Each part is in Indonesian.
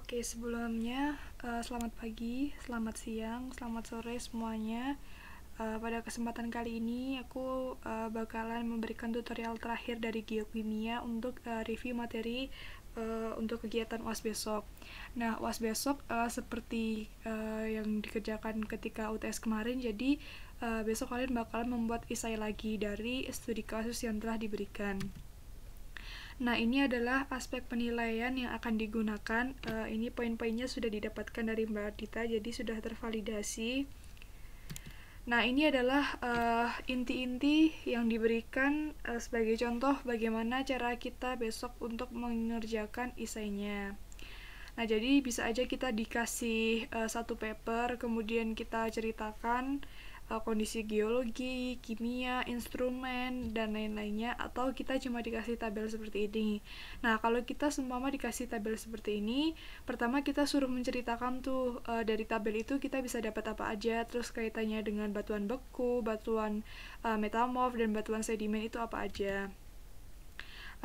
Oke, sebelumnya selamat pagi, selamat siang, selamat sore semuanya. Pada kesempatan kali ini aku bakalan memberikan tutorial terakhir dari geokimia untuk review materi untuk kegiatan UAS besok. Nah, UAS besok seperti yang dikerjakan ketika UTS kemarin, jadi besok kalian bakalan membuat esai lagi dari studi kasus yang telah diberikan. Nah, ini adalah aspek penilaian yang akan digunakan. Ini poin-poinnya sudah didapatkan dari Mbak Ardita, jadi sudah tervalidasi. Nah, ini adalah inti-inti yang diberikan sebagai contoh bagaimana cara kita besok untuk mengerjakan esainya. Nah, jadi bisa aja kita dikasih satu paper, kemudian kita ceritakan kondisi geologi, kimia, instrumen, dan lain-lainnya, atau kita cuma dikasih tabel seperti ini. Nah, kalau kita seumpama dikasih tabel seperti ini, pertama kita suruh menceritakan tuh dari tabel itu kita bisa dapat apa aja, terus kaitannya dengan batuan beku, batuan metamorf, dan batuan sedimen itu apa aja.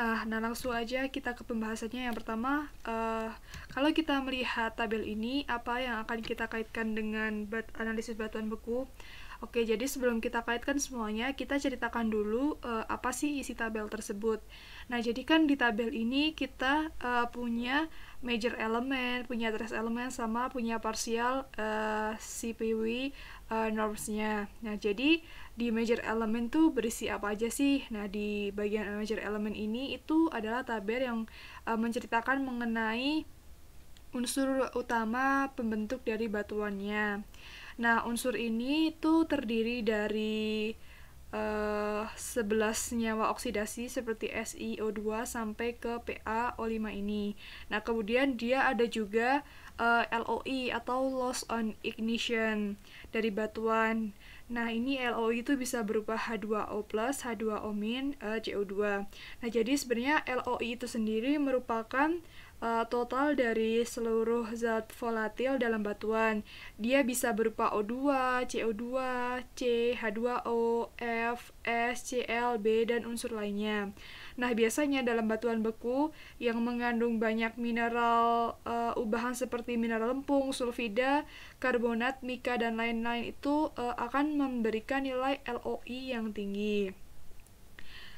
Nah, langsung aja kita ke pembahasannya. Yang pertama, kalau kita melihat tabel ini, apa yang akan kita kaitkan dengan analisis batuan beku? Oke, jadi sebelum kita kaitkan semuanya, kita ceritakan dulu apa sih isi tabel tersebut. Nah, jadi kan di tabel ini kita punya major element, punya trace element, sama punya partial CPW normsnya. Nah, jadi di major element tuh berisi apa aja sih? Nah, di bagian major element ini itu adalah tabel yang menceritakan mengenai unsur utama pembentuk dari batuannya. Nah, unsur ini tuh terdiri dari 11 senyawa oksidasi seperti SiO2 sampai ke PaO5 ini. Nah, kemudian dia ada juga LOI atau loss on ignition dari batuan. Nah, ini LOI itu bisa berupa H2O+, H2O-, CO2. Nah, jadi sebenarnya LOI itu sendiri merupakan total dari seluruh zat volatil dalam batuan. Dia bisa berupa O2, CO2, C, H2O, F, S, Cl, B, dan unsur lainnya. Nah, biasanya dalam batuan beku yang mengandung banyak mineral ubahan seperti mineral lempung, sulfida, karbonat, mika, dan lain-lain itu akan memberikan nilai LOI yang tinggi.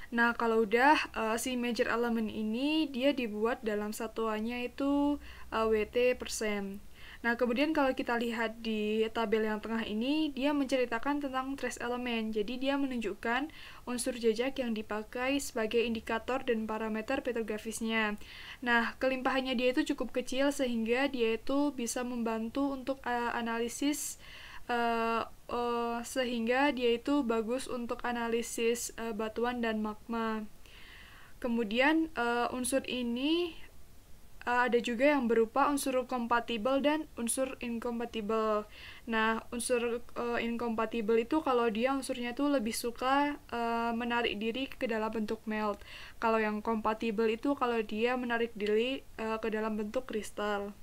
Nah, kalau udah si major element ini dia dibuat dalam satuannya itu WT%. Nah, kemudian kalau kita lihat di tabel yang tengah ini, dia menceritakan tentang trace element. Jadi dia menunjukkan unsur jejak yang dipakai sebagai indikator dan parameter petrografisnya. Nah, kelimpahannya dia itu cukup kecil sehingga dia itu bisa membantu untuk analisis sehingga dia itu bagus untuk analisis batuan dan magma. Kemudian unsur ini ada juga yang berupa unsur kompatibel dan unsur inkompatibel. Nah, unsur inkompatibel itu kalau dia unsurnya tuh lebih suka menarik diri ke dalam bentuk melt. Kalau yang kompatibel itu kalau dia menarik diri ke dalam bentuk kristal.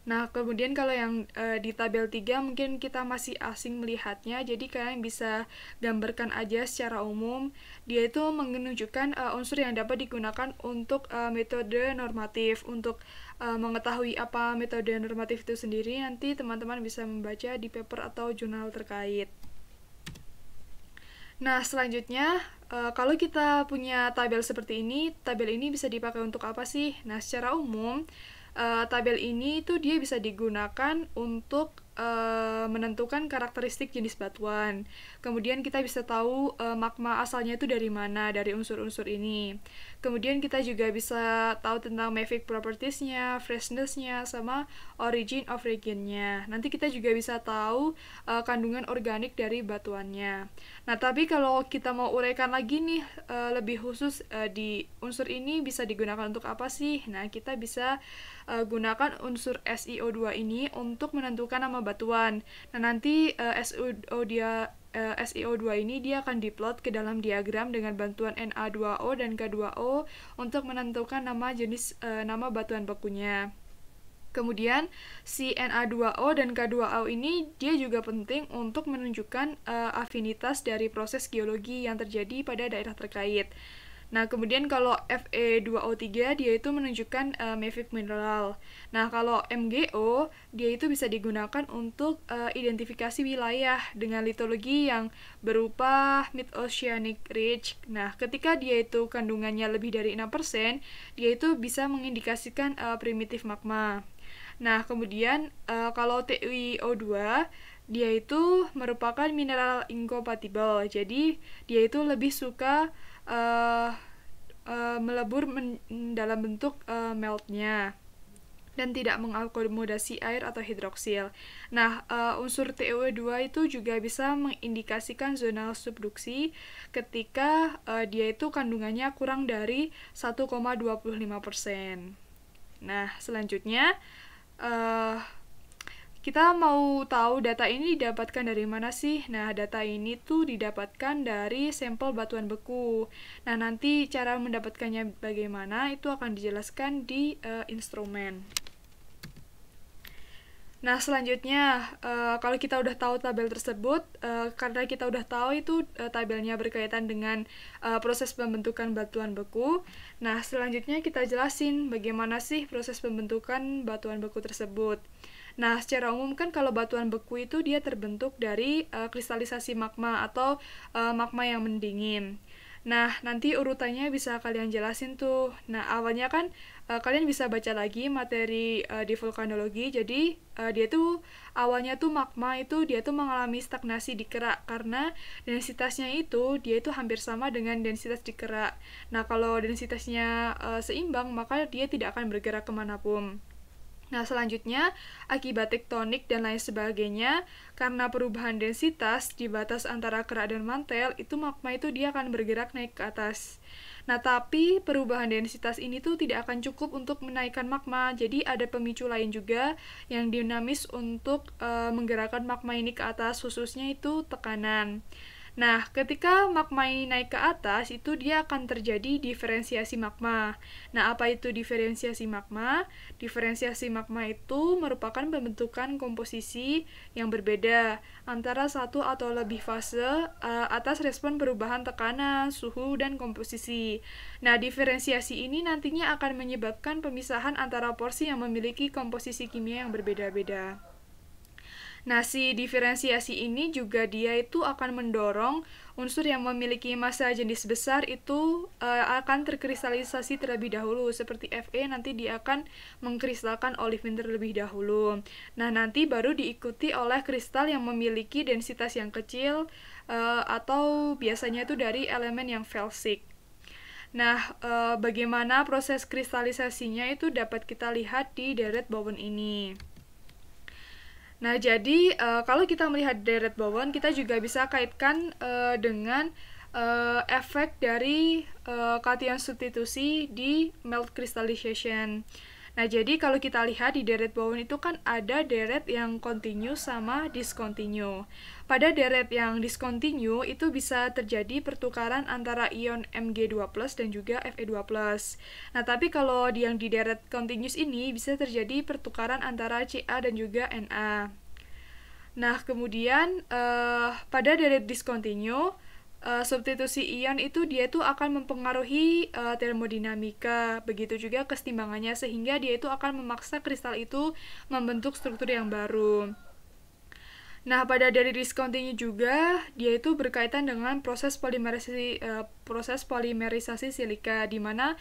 Nah, kemudian kalau yang di tabel 3 mungkin kita masih asing melihatnya, jadi kalian bisa gambarkan aja secara umum. Dia itu menunjukkan unsur yang dapat digunakan untuk metode normatif. Untuk mengetahui apa metode normatif itu sendiri, nanti teman-teman bisa membaca di paper atau jurnal terkait. Nah, selanjutnya, kalau kita punya tabel seperti ini, tabel ini bisa dipakai untuk apa sih? Nah, secara umum, tabel ini tuh dia bisa digunakan untuk menentukan karakteristik jenis batuan. Kemudian kita bisa tahu magma asalnya itu dari mana, dari unsur-unsur ini. Kemudian kita juga bisa tahu tentang mafic properties-nya, freshness-nya, sama origin of region-nya. Nanti kita juga bisa tahu kandungan organik dari batuannya. Nah, tapi kalau kita mau uraikan lagi nih lebih khusus di unsur ini bisa digunakan untuk apa sih? Nah, kita bisa gunakan unsur SiO2 ini untuk menentukan nama batuan. Nah, nanti SiO2 ini dia akan diplot ke dalam diagram dengan bantuan Na2O dan K2O untuk menentukan nama jenis nama batuan bekunya. Kemudian si Na2O dan K2O ini dia juga penting untuk menunjukkan afinitas dari proses geologi yang terjadi pada daerah terkait. Nah, kemudian kalau Fe2O3 dia itu menunjukkan mafic mineral. Nah, kalau MgO dia itu bisa digunakan untuk identifikasi wilayah dengan litologi yang berupa mid-oceanic ridge. Nah, ketika dia itu kandungannya lebih dari 6%, dia itu bisa mengindikasikan primitif magma. Nah, kemudian kalau TiO2 dia itu merupakan mineral incompatible. Jadi, dia itu lebih suka uh, melebur dalam bentuk meltnya dan tidak mengakomodasi air atau hidroksil. Nah, unsur TiO2 itu juga bisa mengindikasikan zona subduksi ketika dia itu kandungannya kurang dari 1,25%. Nah, selanjutnya kita mau tahu data ini didapatkan dari mana sih? Nah, data ini tuh didapatkan dari sampel batuan beku. Nah, nanti cara mendapatkannya bagaimana itu akan dijelaskan di instrumen. Nah, selanjutnya, kalau kita udah tahu tabel tersebut, karena kita udah tahu itu tabelnya berkaitan dengan proses pembentukan batuan beku. Nah, selanjutnya kita jelasin bagaimana sih proses pembentukan batuan beku tersebut. Nah, secara umum kan kalau batuan beku itu dia terbentuk dari kristalisasi magma atau magma yang mendingin. Nah, nanti urutannya bisa kalian jelasin tuh. Nah, awalnya kan kalian bisa baca lagi materi di vulkanologi. Jadi, dia tuh awalnya tuh magma itu dia tuh mengalami stagnasi di kerak karena densitasnya itu dia itu hampir sama dengan densitas di kerak. Nah, kalau densitasnya seimbang, maka dia tidak akan bergerak kemanapun. Nah, selanjutnya, akibat tektonik dan lain sebagainya, karena perubahan densitas di batas antara kerak dan mantel, itu magma itu dia akan bergerak naik ke atas. Nah, tapi perubahan densitas ini tuh tidak akan cukup untuk menaikkan magma, jadi ada pemicu lain juga yang dinamis untuk menggerakkan magma ini ke atas, khususnya itu tekanan. Nah, ketika magma ini naik ke atas, itu dia akan terjadi diferensiasi magma. Nah, apa itu diferensiasi magma? Diferensiasi magma itu merupakan pembentukan komposisi yang berbeda antara satu atau lebih fase atas respon perubahan tekanan, suhu, dan komposisi. Nah, diferensiasi ini nantinya akan menyebabkan pemisahan antara porsi yang memiliki komposisi kimia yang berbeda-beda. Nah, si diferensiasi ini juga dia itu akan mendorong unsur yang memiliki massa jenis besar itu akan terkristalisasi terlebih dahulu. Seperti Fe nanti dia akan mengkristalkan olivin terlebih dahulu. Nah, nanti baru diikuti oleh kristal yang memiliki densitas yang kecil atau biasanya itu dari elemen yang felsic. Nah, bagaimana proses kristalisasinya itu dapat kita lihat di deret bowen ini. Nah, jadi kalau kita melihat deret bowen, kita juga bisa kaitkan dengan efek dari kation substitusi di melt crystallization. Nah, jadi kalau kita lihat di deret bowen itu kan ada deret yang continue sama discontinue. Pada deret yang discontinue itu bisa terjadi pertukaran antara ion Mg2+ dan juga Fe2+. Nah, tapi kalau yang di deret continuous ini bisa terjadi pertukaran antara Ca dan juga Na. Nah, kemudian pada deret discontinue, substitusi ion itu dia tuh akan mempengaruhi termodinamika, begitu juga kesetimbangannya, sehingga dia itu akan memaksa kristal itu membentuk struktur yang baru. Nah, pada dari discontinue juga, dia itu berkaitan dengan proses polimerisasi silika, di mana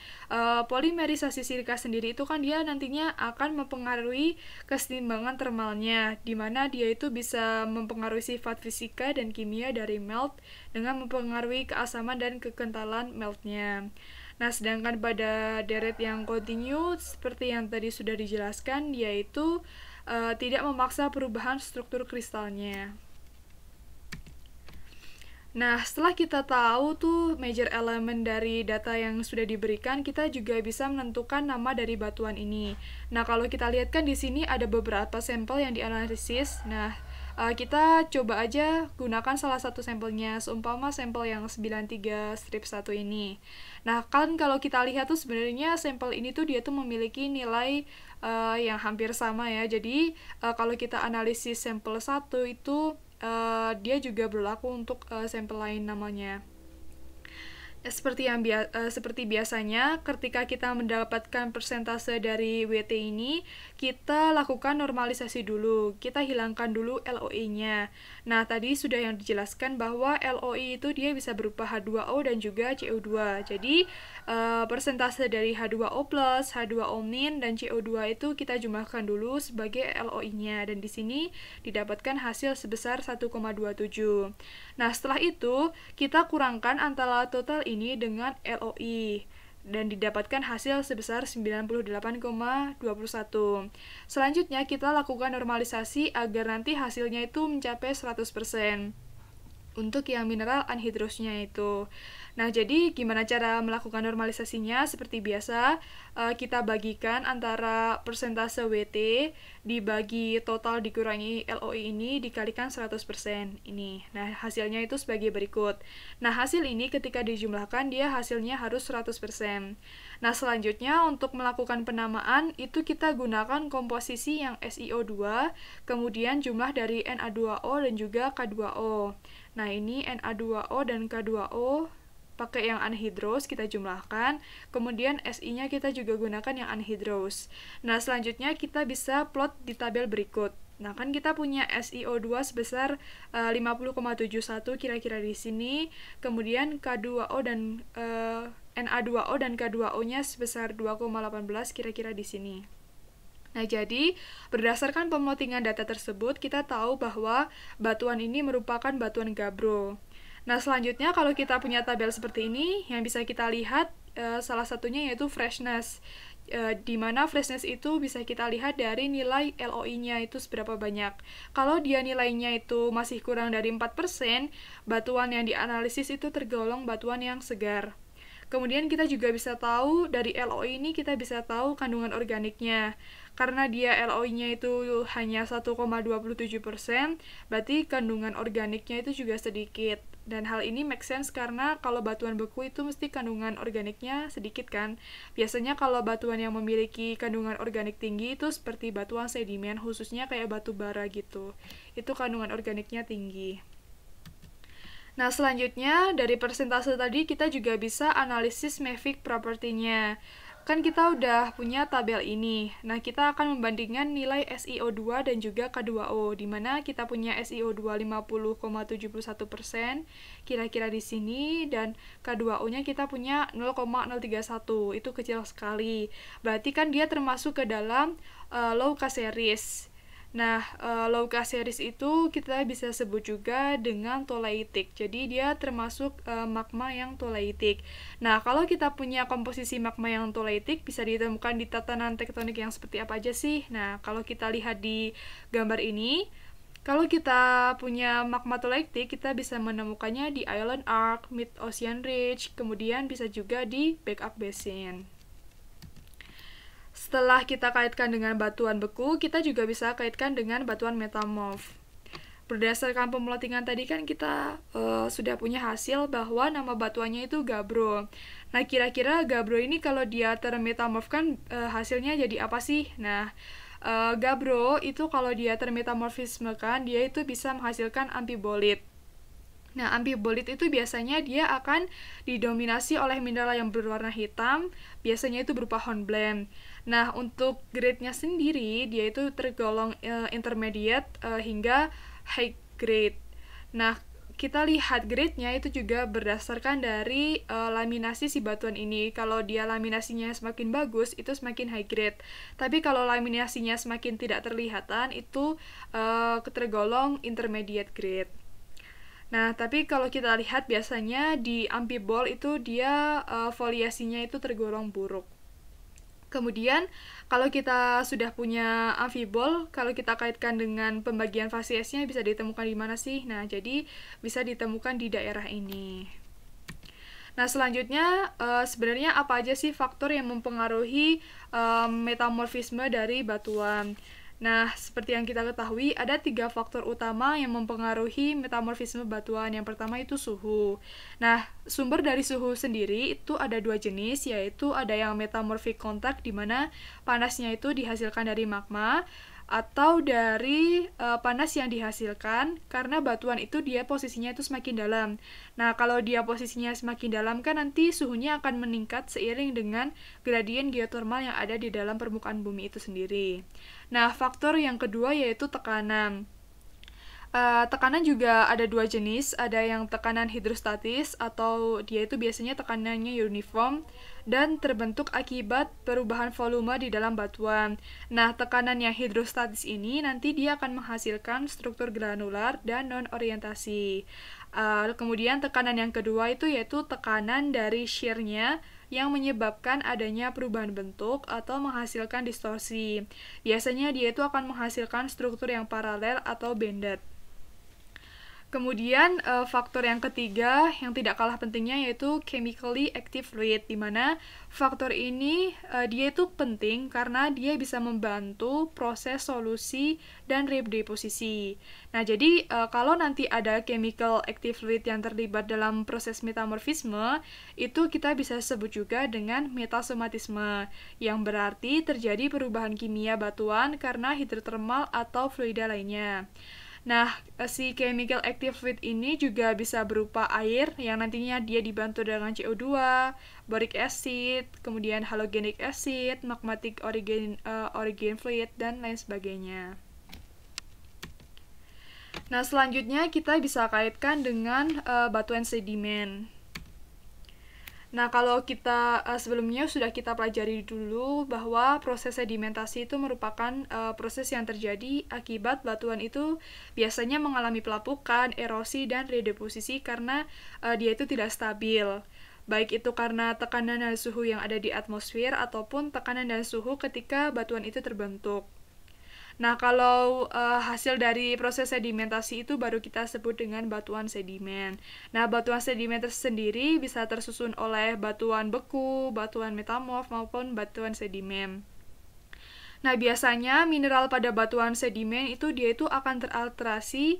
polimerisasi silika sendiri itu kan dia nantinya akan mempengaruhi kesetimbangan termalnya, di mana dia itu bisa mempengaruhi sifat fisika dan kimia dari melt dengan mempengaruhi keasaman dan kekentalan meltnya. Nah, sedangkan pada deret yang continue, seperti yang tadi sudah dijelaskan, yaitu tidak memaksa perubahan struktur kristalnya. Nah, setelah kita tahu tuh major elemen dari data yang sudah diberikan, kita juga bisa menentukan nama dari batuan ini. Nah, kalau kita lihat kan di sini ada beberapa sampel yang dianalisis. Nah, kita coba aja gunakan salah satu sampelnya, seumpama sampel yang 93-1 ini. Nah, kan kalau kita lihat tuh sebenarnya sampel ini tuh dia tuh memiliki nilai yang hampir sama ya. Jadi, kalau kita analisis sampel 1 itu dia juga berlaku untuk sampel lain namanya. Seperti biasanya, ketika kita mendapatkan persentase dari WT ini, kita lakukan normalisasi dulu. Kita hilangkan dulu LOI-nya. Nah, tadi sudah yang dijelaskan bahwa LOI itu dia bisa berupa H2O dan juga CO2. Jadi, persentase dari H2O+, H2O-, dan CO2 itu kita jumlahkan dulu sebagai LOI-nya. Dan di sini didapatkan hasil sebesar 1,27. Nah, setelah itu, kita kurangkan antara total ini dengan LOI dan didapatkan hasil sebesar 98,21. Selanjutnya, kita lakukan normalisasi agar nanti hasilnya itu mencapai 100%. Untuk yang mineral anhidrosnya itu. Nah, jadi gimana cara melakukan normalisasinya? Seperti biasa, kita bagikan antara persentase WT dibagi total dikurangi LOI ini dikalikan 100% ini. Nah, hasilnya itu sebagai berikut. Nah, hasil ini ketika dijumlahkan dia hasilnya harus 100%. Nah, selanjutnya untuk melakukan penamaan itu kita gunakan komposisi yang SiO2, kemudian jumlah dari Na2O dan juga K2O. Nah, ini Na2O dan K2O pakai yang anhidrous kita jumlahkan, kemudian Si-nya kita juga gunakan yang anhidrous. Nah, selanjutnya kita bisa plot di tabel berikut. Nah, kan kita punya SiO2 sebesar 50,71 kira-kira di sini, kemudian K2O dan Na2O dan K2O-nya sebesar 2,18 kira-kira di sini. Nah, jadi berdasarkan pemotingan data tersebut, kita tahu bahwa batuan ini merupakan batuan gabbro. Nah, selanjutnya kalau kita punya tabel seperti ini, yang bisa kita lihat salah satunya yaitu freshness. Di mana freshness itu bisa kita lihat dari nilai LOI-nya itu seberapa banyak. Kalau dia nilainya itu masih kurang dari 4%, batuan yang dianalisis itu tergolong batuan yang segar. Kemudian kita juga bisa tahu dari LOI ini kita bisa tahu kandungan organiknya. Karena dia LOI-nya itu hanya 1,27%, berarti kandungan organiknya itu juga sedikit. Dan hal ini make sense karena kalau batuan beku itu mesti kandungan organiknya sedikit kan. Biasanya kalau batuan yang memiliki kandungan organik tinggi itu seperti batuan sedimen, khususnya kayak batu bara gitu. Itu kandungan organiknya tinggi. Nah, selanjutnya dari persentase tadi kita juga bisa analisis Mafic property-nya. Kan kita udah punya tabel ini. Nah, kita akan membandingkan nilai SiO2 dan juga K2O, di mana kita punya SiO2 50,71%, kira-kira di sini, dan K2O-nya kita punya 0,031, itu kecil sekali. Berarti kan dia termasuk ke dalam low K series. Nah, low K series itu kita bisa sebut juga dengan tholeiitic. Jadi dia termasuk magma yang tholeiitic. Nah, kalau kita punya komposisi magma yang tholeiitic bisa ditemukan di tatanan tektonik yang seperti apa aja sih? Nah, kalau kita lihat di gambar ini, kalau kita punya magma tholeiitic, kita bisa menemukannya di Island Arc, Mid Ocean Ridge, kemudian bisa juga di Backup Basin. Setelah kita kaitkan dengan batuan beku, kita juga bisa kaitkan dengan batuan metamorf. Berdasarkan pemelotingan tadi kan kita sudah punya hasil bahwa nama batuannya itu gabbro. Nah, kira-kira gabbro ini kalau dia termetamorfkan hasilnya jadi apa sih? Nah, gabbro itu kalau dia termetamorfismekan, dia itu bisa menghasilkan amphibolite. Nah, amphibolite itu biasanya dia akan didominasi oleh mineral yang berwarna hitam, biasanya itu berupa hornblende. Nah, untuk grade-nya sendiri, dia itu tergolong intermediate hingga high grade. Nah, kita lihat grade-nya itu juga berdasarkan dari laminasi si batuan ini. Kalau dia laminasinya semakin bagus, itu semakin high grade. Tapi kalau laminasinya semakin tidak terlihatan, itu tergolong intermediate grade. Nah, tapi kalau kita lihat biasanya di amphibol itu dia foliasinya itu tergolong buruk. Kemudian, kalau kita sudah punya amphibol, kalau kita kaitkan dengan pembagian fasiesnya bisa ditemukan di mana sih? Nah, jadi bisa ditemukan di daerah ini. Nah, selanjutnya sebenarnya apa aja sih faktor yang mempengaruhi metamorfisme dari batuan? Nah, seperti yang kita ketahui, ada 3 faktor utama yang mempengaruhi metamorfisme batuan. Yang pertama itu suhu. Nah, sumber dari suhu sendiri itu ada 2 jenis, yaitu ada yang metamorphic contact, di mana panasnya itu dihasilkan dari magma, atau dari panas yang dihasilkan, karena batuan itu dia posisinya itu semakin dalam. Nah, kalau dia posisinya semakin dalam kan nanti suhunya akan meningkat seiring dengan gradien geotermal yang ada di dalam permukaan bumi itu sendiri. Nah, faktor yang kedua yaitu tekanan. Tekanan juga ada dua jenis, ada yang tekanan hidrostatis atau dia itu biasanya tekanannya uniform dan terbentuk akibat perubahan volume di dalam batuan. Nah, tekanan yang hidrostatis ini nanti dia akan menghasilkan struktur granular dan non-orientasi. Kemudian tekanan yang kedua itu yaitu tekanan dari shear-nya yang menyebabkan adanya perubahan bentuk atau menghasilkan distorsi. Biasanya dia itu akan menghasilkan struktur yang paralel atau banded. Kemudian faktor yang ketiga yang tidak kalah pentingnya yaitu chemically active fluid, di mana faktor ini dia itu penting karena dia bisa membantu proses solusi dan redeposisi. Nah, jadi kalau nanti ada chemical active fluid yang terlibat dalam proses metamorfisme, itu kita bisa sebut juga dengan metasomatisme, yang berarti terjadi perubahan kimia batuan karena hidrotermal atau fluida lainnya. Nah, si chemical active fluid ini juga bisa berupa air yang nantinya dia dibantu dengan CO2, boric acid, kemudian halogenic acid, magmatic origin fluid, dan lain sebagainya. Nah, selanjutnya kita bisa kaitkan dengan batuan sedimen. Nah, kalau kita sebelumnya sudah kita pelajari dulu bahwa proses sedimentasi itu merupakan proses yang terjadi akibat batuan itu biasanya mengalami pelapukan, erosi, dan redeposisi karena dia itu tidak stabil. Baik itu karena tekanan dan suhu yang ada di atmosfer ataupun tekanan dan suhu ketika batuan itu terbentuk. Nah, kalau hasil dari proses sedimentasi itu baru kita sebut dengan batuan sedimen. Nah, batuan sedimen sendiri bisa tersusun oleh batuan beku, batuan metamorf, maupun batuan sedimen. Nah, biasanya mineral pada batuan sedimen itu dia itu akan teralterasi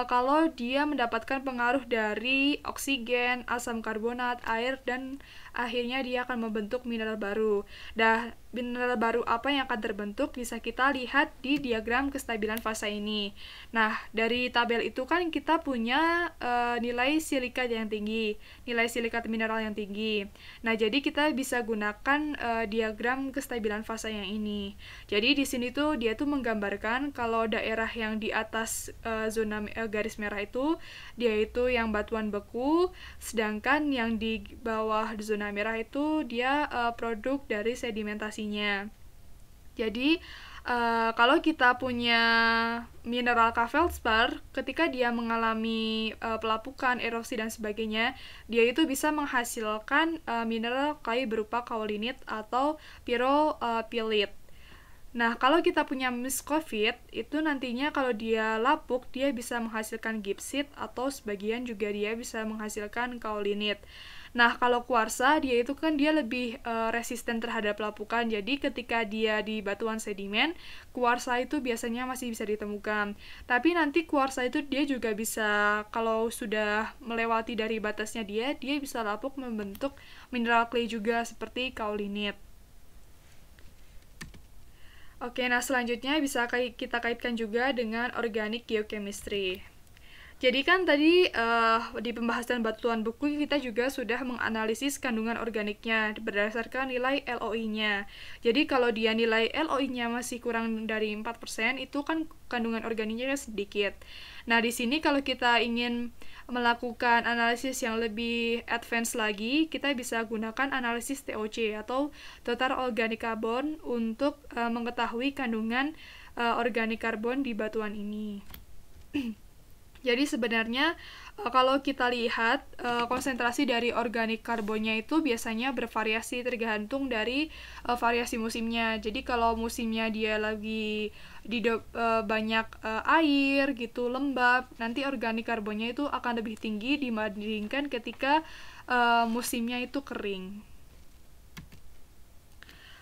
kalau dia mendapatkan pengaruh dari oksigen, asam karbonat, air, dan akhirnya dia akan membentuk mineral baru. Nah, mineral baru apa yang akan terbentuk bisa kita lihat di diagram kestabilan fasa ini. Nah, dari tabel itu kan kita punya nilai silikat yang tinggi, nilai silikat mineral yang tinggi. Nah, jadi kita bisa gunakan diagram kestabilan fasa yang ini. Jadi di sini tuh dia tuh menggambarkan kalau daerah yang di atas zona garis merah itu dia itu yang batuan beku, sedangkan yang di bawah zona merah itu dia produk dari sedimentasinya. Jadi kalau kita punya mineral K-feldspar, ketika dia mengalami pelapukan, erosi dan sebagainya, dia itu bisa menghasilkan mineral clay berupa kaolinit atau pyropilit. Nah, kalau kita punya muscovite, itu nantinya kalau dia lapuk, dia bisa menghasilkan gipsit atau sebagian juga dia bisa menghasilkan kaolinit. Nah, kalau kuarsa, dia itu kan dia lebih resisten terhadap lapukan. Jadi, ketika dia di batuan sedimen, kuarsa itu biasanya masih bisa ditemukan. Tapi nanti kuarsa itu dia juga bisa, kalau sudah melewati dari batasnya dia bisa lapuk membentuk mineral clay juga seperti kaolinit. Oke, nah selanjutnya bisa kita kaitkan juga dengan organic geochemistry. Jadi kan tadi di pembahasan batuan beku kita juga sudah menganalisis kandungan organiknya berdasarkan nilai LOI-nya. Jadi kalau dia nilai LOI-nya masih kurang dari 4%, itu kan kandungan organiknya sedikit. Nah, di sini kalau kita ingin melakukan analisis yang lebih advance lagi, kita bisa gunakan analisis TOC atau Total Organic Carbon untuk mengetahui kandungan organik karbon di batuan ini. Jadi sebenarnya kalau kita lihat konsentrasi dari organik karbonnya itu biasanya bervariasi tergantung dari variasi musimnya. Jadi kalau musimnya dia lagi di banyak air gitu, lembab, nanti organik karbonnya itu akan lebih tinggi dibandingkan ketika musimnya itu kering.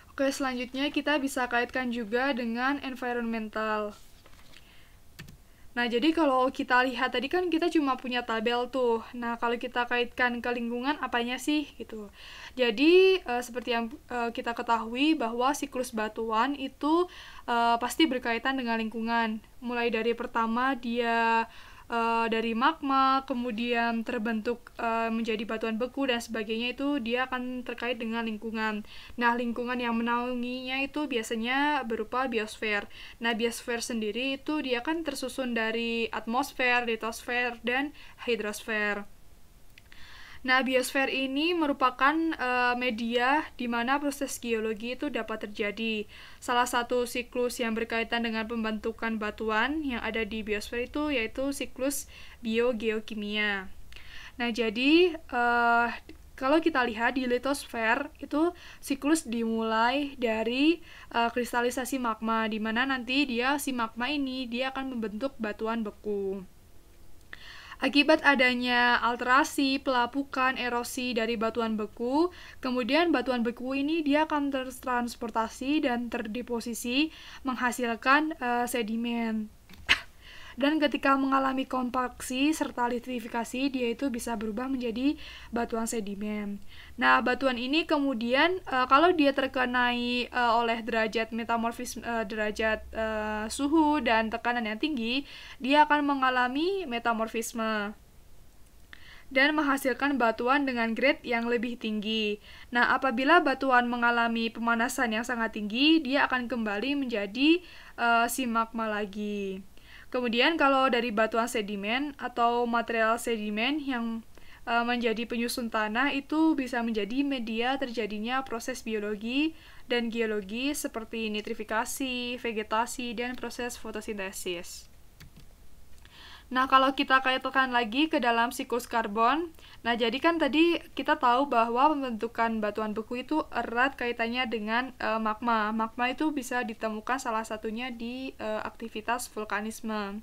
Oke, selanjutnya kita bisa kaitkan juga dengan environmental. Nah, jadi kalau kita lihat tadi kan kita cuma punya tabel tuh. Nah, kalau kita kaitkan ke lingkungan, apanya sih gitu. Jadi, seperti yang kita ketahui bahwa siklus batuan itu pasti berkaitan dengan lingkungan. Mulai dari pertama dia dari magma, kemudian terbentuk menjadi batuan beku dan sebagainya, itu dia akan terkait dengan lingkungan. Nah, lingkungan yang menaunginya itu biasanya berupa biosfer. Nah, biosfer sendiri itu dia kan tersusun dari atmosfer, litosfer, dan hidrosfer. Nah, biosfer ini merupakan media di mana proses geologi itu dapat terjadi. Salah satu siklus yang berkaitan dengan pembentukan batuan yang ada di biosfer itu yaitu siklus biogeokimia. Nah, jadi kalau kita lihat di litosfer itu siklus dimulai dari kristalisasi magma, di mana nanti si magma ini dia akan membentuk batuan beku. Akibat adanya alterasi, pelapukan, erosi dari batuan beku, kemudian batuan beku ini dia akan tertransportasi dan terdeposisi menghasilkan sedimen. Dan ketika mengalami kompaksi serta litrifikasi, dia itu bisa berubah menjadi batuan sedimen. Nah, batuan ini kemudian kalau dia terkenai oleh derajat metamorfisme, derajat suhu dan tekanan yang tinggi, dia akan mengalami metamorfisme dan menghasilkan batuan dengan grade yang lebih tinggi. Nah, apabila batuan mengalami pemanasan yang sangat tinggi, dia akan kembali menjadi si magma lagi. Kemudian kalau dari batuan sedimen atau material sedimen yang menjadi penyusun tanah, itu bisa menjadi media terjadinya proses biologi dan geologi seperti nitrifikasi, vegetasi, dan proses fotosintesis. Nah, kalau kita kaitkan lagi ke dalam siklus karbon, nah jadi kan tadi kita tahu bahwa pembentukan batuan beku itu erat kaitannya dengan magma. Magma itu bisa ditemukan salah satunya di aktivitas vulkanisme.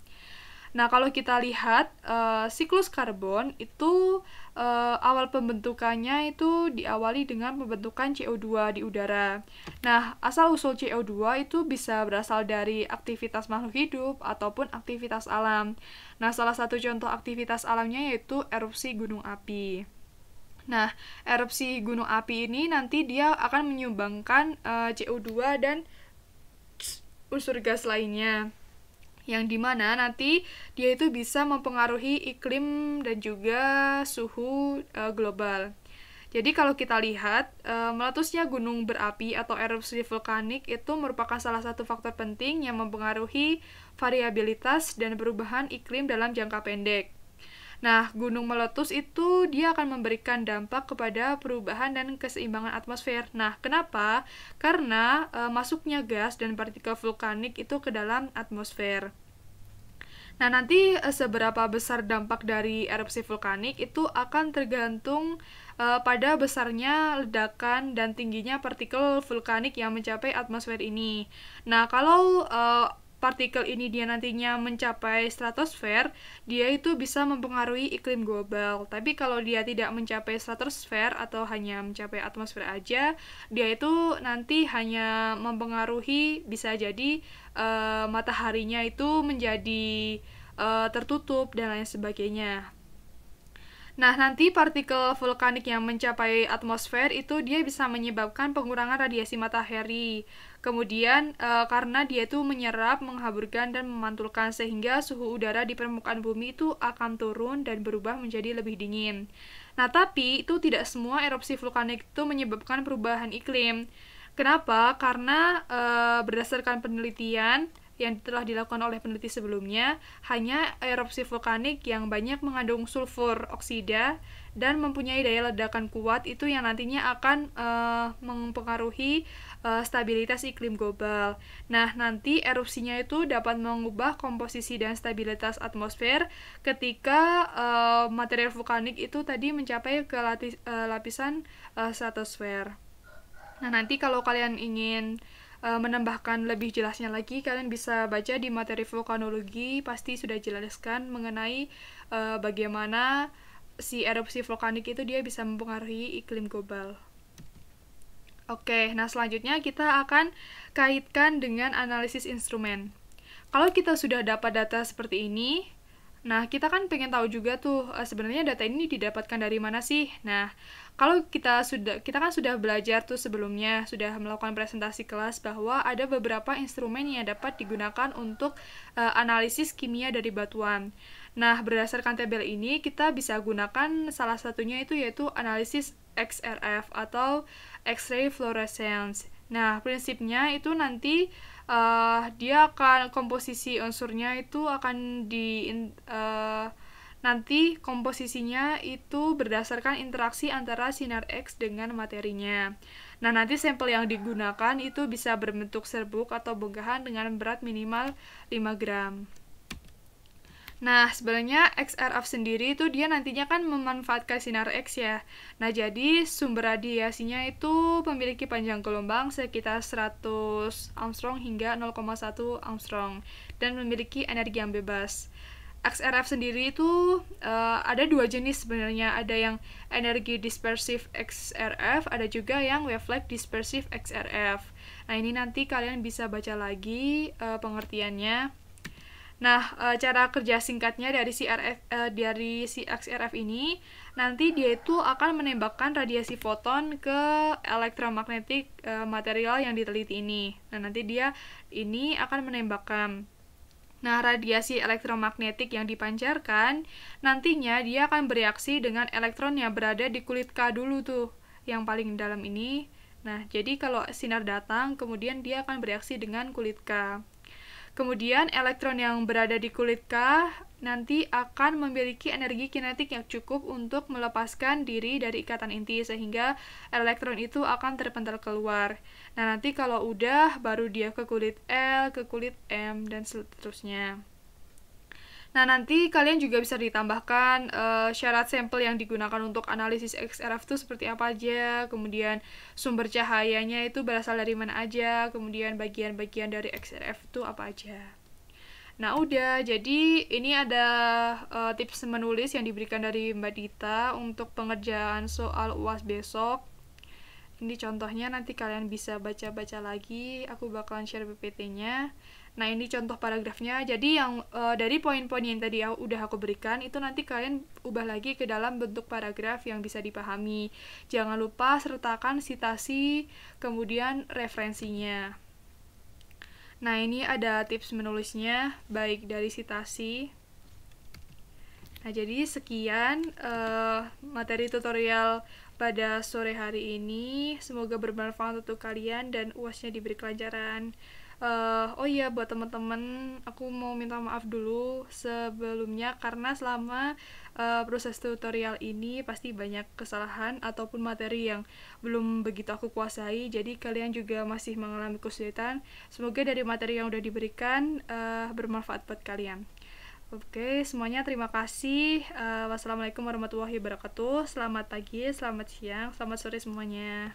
Nah, kalau kita lihat siklus karbon itu awal pembentukannya itu diawali dengan pembentukan CO2 di udara. Nah, asal-usul CO2 itu bisa berasal dari aktivitas makhluk hidup ataupun aktivitas alam. Nah, salah satu contoh aktivitas alamnya yaitu erupsi gunung api. Nah, erupsi gunung api ini nanti dia akan menyumbangkan CO2 dan unsur gas lainnya, yang dimana nanti dia itu bisa mempengaruhi iklim dan juga suhu global. Jadi kalau kita lihat, meletusnya gunung berapi atau erupsi vulkanik itu merupakan salah satu faktor penting yang mempengaruhi variabilitas dan perubahan iklim dalam jangka pendek. Nah, gunung meletus itu dia akan memberikan dampak kepada perubahan dan keseimbangan atmosfer. Nah, kenapa? Karena masuknya gas dan partikel vulkanik itu ke dalam atmosfer. Nah, nanti seberapa besar dampak dari erupsi vulkanik itu akan tergantung pada besarnya ledakan dan tingginya partikel vulkanik yang mencapai atmosfer ini. Nah, kalau partikel ini dia nantinya mencapai stratosfer, dia itu bisa mempengaruhi iklim global. Tapi kalau dia tidak mencapai stratosfer atau hanya mencapai atmosfer aja, dia itu nanti hanya mempengaruhi, bisa jadi mataharinya itu menjadi tertutup dan lain sebagainya. Nah, nanti partikel vulkanik yang mencapai atmosfer itu dia bisa menyebabkan pengurangan radiasi matahari. Kemudian karena dia itu menyerap, menghamburkan, dan memantulkan, sehingga suhu udara di permukaan bumi itu akan turun dan berubah menjadi lebih dingin. Nah, tapi itu tidak semua erupsi vulkanik itu menyebabkan perubahan iklim. Kenapa? Karena berdasarkan penelitian yang telah dilakukan oleh peneliti sebelumnya, hanya erupsi vulkanik yang banyak mengandung sulfur oksida dan mempunyai daya ledakan kuat itu yang nantinya akan mempengaruhi stabilitas iklim global. Nah, nanti erupsinya itu dapat mengubah komposisi dan stabilitas atmosfer ketika material vulkanik itu tadi mencapai ke lapisan stratosfer. Nah, nanti kalau kalian ingin menambahkan lebih jelasnya lagi, kalian bisa baca di materi vulkanologi, pasti sudah jelaskan mengenai bagaimana si erupsi vulkanik itu dia bisa mempengaruhi iklim global. Oke, nah selanjutnya kita akan kaitkan dengan analisis instrumen. kalau kita sudah dapat data seperti ini, nah kita kan pengen tahu juga tuh sebenarnya data ini didapatkan dari mana sih. Nah, kalau kita kan sudah belajar tuh sebelumnya, sudah melakukan presentasi kelas bahwa ada beberapa instrumen yang dapat digunakan untuk analisis kimia dari batuan. Nah, berdasarkan tabel ini kita bisa gunakan salah satunya itu yaitu analisis XRF atau X-ray fluorescence. Nah, prinsipnya itu nanti dia akan komposisi unsurnya itu akan nanti komposisinya itu berdasarkan interaksi antara sinar X dengan materinya. Nah, nanti sampel yang digunakan itu bisa berbentuk serbuk atau bongkahan dengan berat minimal 5 gram. Nah, sebenarnya XRF sendiri itu dia nantinya kan memanfaatkan sinar X ya. Nah, jadi sumber radiasinya itu memiliki panjang gelombang sekitar 100 Armstrong hingga 0,1 Armstrong dan memiliki energi yang bebas. XRF sendiri itu ada dua jenis sebenarnya, ada yang energi dispersif XRF, ada juga yang wavelength dispersif XRF. Nah, ini nanti kalian bisa baca lagi pengertiannya. Nah, cara kerja singkatnya dari si XRF ini, nanti dia itu akan menembakkan radiasi foton ke elektromagnetik material yang diteliti ini. Nah, nanti dia ini akan menembakkan. Nah, radiasi elektromagnetik yang dipancarkan, nantinya dia akan bereaksi dengan elektron yang berada di kulit K dulu tuh, yang paling dalam ini. Nah, jadi kalau sinar datang, kemudian dia akan bereaksi dengan kulit K. Kemudian elektron yang berada di kulit K nanti akan memiliki energi kinetik yang cukup untuk melepaskan diri dari ikatan inti sehingga elektron itu akan terpental keluar. Nah, nanti kalau udah baru dia ke kulit L, ke kulit M dan seterusnya. Nah, nanti kalian juga bisa ditambahkan syarat sampel yang digunakan untuk analisis XRF itu seperti apa aja, kemudian sumber cahayanya itu berasal dari mana aja, kemudian bagian-bagian dari XRF itu apa aja. Nah, udah, jadi ini ada tips menulis yang diberikan dari Mbak Dita untuk pengerjaan soal UAS besok. Ini contohnya, nanti kalian bisa baca-baca lagi, aku bakalan share PPT-nya. Nah, ini contoh paragrafnya. Jadi yang dari poin-poin yang tadi udah aku berikan itu nanti kalian ubah lagi ke dalam bentuk paragraf yang bisa dipahami. Jangan lupa sertakan sitasi kemudian referensinya. Nah, ini ada tips menulisnya baik dari sitasi. Nah, jadi sekian materi tutorial pada sore hari ini. Semoga bermanfaat untuk kalian dan UAS-nya diberi kelancaran. Oh iya, buat teman-teman, aku mau minta maaf dulu sebelumnya karena selama proses tutorial ini pasti banyak kesalahan ataupun materi yang belum begitu aku kuasai, jadi kalian juga masih mengalami kesulitan. Semoga dari materi yang udah diberikan bermanfaat buat kalian. Oke, semuanya terima kasih. Wassalamualaikum warahmatullahi wabarakatuh. Selamat pagi, selamat siang, selamat sore semuanya.